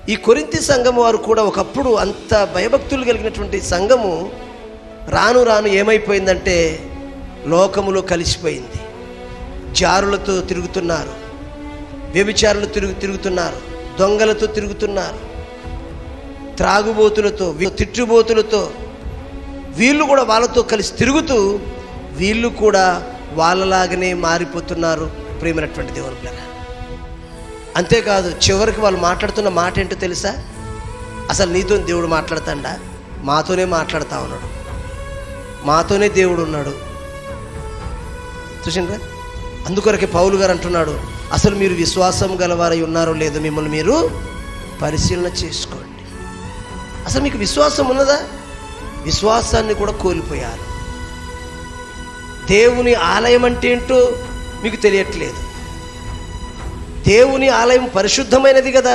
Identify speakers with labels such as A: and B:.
A: ఈ కొరింథీ సంఘము వారు కూడా ఒకప్పుడు అంత భయభక్తులు కలిగినటువంటి సంఘము రాను రాను ఏమైపోయిందంటే లోకములో కలిసిపోయింది. జారులతో తిరుగుతున్నారు, వ్యభిచారులు తిరుగుతున్నారు, దొంగలతో తిరుగుతున్నారు, త్రాగుబోతులతో, తిట్టుబోతులతో, వీళ్ళు కూడా వాళ్ళతో కలిసి తిరుగుతూ వీళ్ళు కూడా వాళ్ళలాగానే మారిపోతున్నారు. ప్రియమైనటువంటి దేవుని పిల్లలు, అంతేకాదు చివరికి వాళ్ళు మాట్లాడుతున్న మాట ఏంటో తెలుసా? అసలు నీతో దేవుడు మాట్లాడతాడా? మాతోనే మాట్లాడుతూ ఉన్నాడు, మాతోనే దేవుడు ఉన్నాడు. చూసిండ్రా? అందుకొరకే పౌలు గారు అంటున్నాడు, అసలు మీరు విశ్వాసం గలవారై ఉన్నారో లేదో మిమ్మల్ని మీరు పరిశీలన చేసుకోండి. అసలు మీకు విశ్వాసం ఉన్నదా? విశ్వాసాన్ని కూడా కోల్పోయారు. దేవుని ఆలయం అంటే ఏంటో మీకు తెలియట్లేదు. దేవుని ఆలయం పరిశుద్ధమైనది కదా.